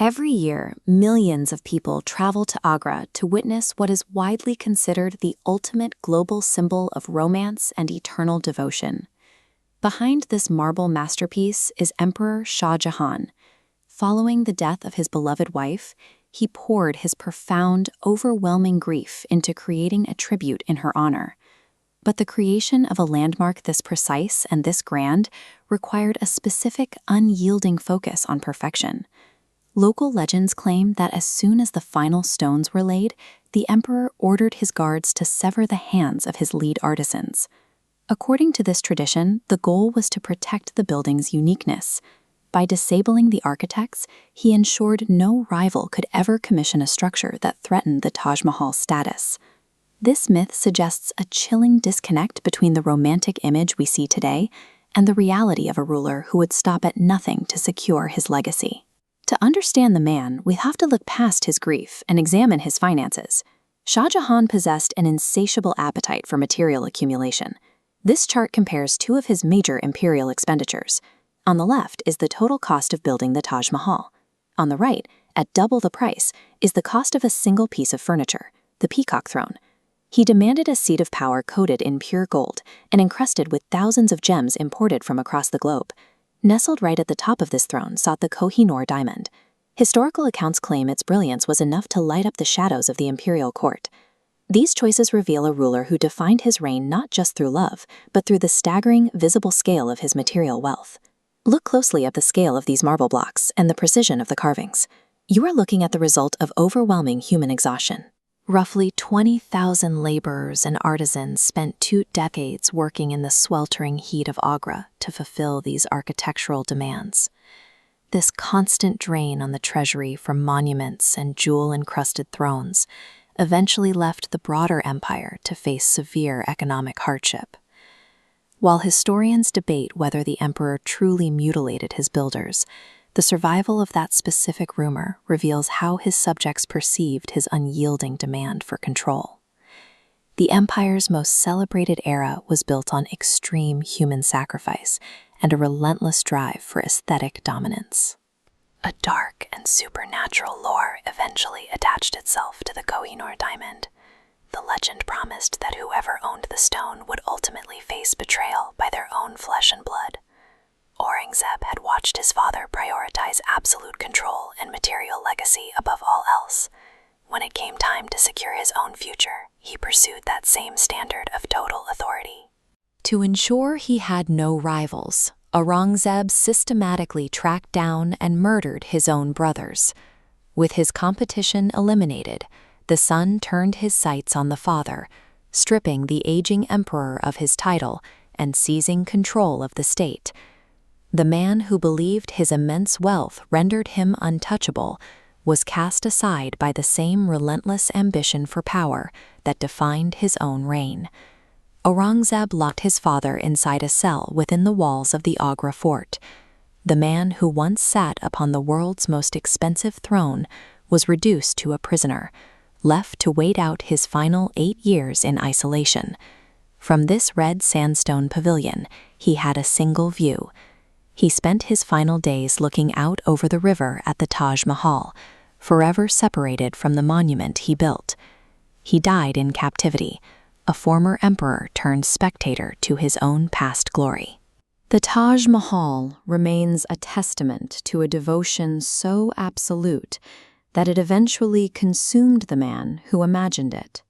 Every year, millions of people travel to Agra to witness what is widely considered the ultimate global symbol of romance and eternal devotion. Behind this marble masterpiece is Emperor Shah Jahan. Following the death of his beloved wife, he poured his profound, overwhelming grief into creating a tribute in her honor. But the creation of a landmark this precise and this grand required a specific, unyielding focus on perfection. Local legends claim that as soon as the final stones were laid, the emperor ordered his guards to sever the hands of his lead artisans. According to this tradition, the goal was to protect the building's uniqueness. By disabling the architects, he ensured no rival could ever commission a structure that threatened the Taj Mahal's status. This myth suggests a chilling disconnect between the romantic image we see today and the reality of a ruler who would stop at nothing to secure his legacy. To understand the man, we have to look past his grief and examine his finances. Shah Jahan possessed an insatiable appetite for material accumulation. This chart compares two of his major imperial expenditures. On the left is the total cost of building the Taj Mahal. On the right, at double the price, is the cost of a single piece of furniture, the Peacock throne. He demanded a seat of power coated in pure gold and encrusted with thousands of gems imported from across the globe. Nestled right at the top of this throne sat the Koh-i-Noor diamond. Historical accounts claim its brilliance was enough to light up the shadows of the imperial court. These choices reveal a ruler who defined his reign not just through love, but through the staggering, visible scale of his material wealth. Look closely at the scale of these marble blocks and the precision of the carvings. You are looking at the result of overwhelming human exhaustion. Roughly 20,000 laborers and artisans spent 2 decades working in the sweltering heat of Agra to fulfill these architectural demands. This constant drain on the treasury from monuments and jewel-encrusted thrones eventually left the broader empire to face severe economic hardship. While historians debate whether the emperor truly mutilated his builders, the survival of that specific rumor reveals how his subjects perceived his unyielding demand for control. The empire's most celebrated era was built on extreme human sacrifice and a relentless drive for aesthetic dominance. A dark and supernatural lore eventually attached itself to the Koh-i-Noor diamond. The legend promised that whoever owned the stone would ultimately face betrayal by their own flesh and blood. Aurangzeb had watched his father prioritize absolute control and material legacy above all else. When it came time to secure his own future, he pursued that same standard of total authority. To ensure he had no rivals, Aurangzeb systematically tracked down and murdered his own brothers. With his competition eliminated, the son turned his sights on the father, stripping the aging emperor of his title and seizing control of the state. The man who believed his immense wealth rendered him untouchable was cast aside by the same relentless ambition for power that defined his own reign. Aurangzeb locked his father inside a cell within the walls of the Agra fort. The man who once sat upon the world's most expensive throne was reduced to a prisoner, left to wait out his final 8 years in isolation. From this red sandstone pavilion, he had a single view. He spent his final days looking out over the river at the Taj Mahal, forever separated from the monument he built. He died in captivity, a former emperor turned spectator to his own past glory. The Taj Mahal remains a testament to a devotion so absolute that it eventually consumed the man who imagined it.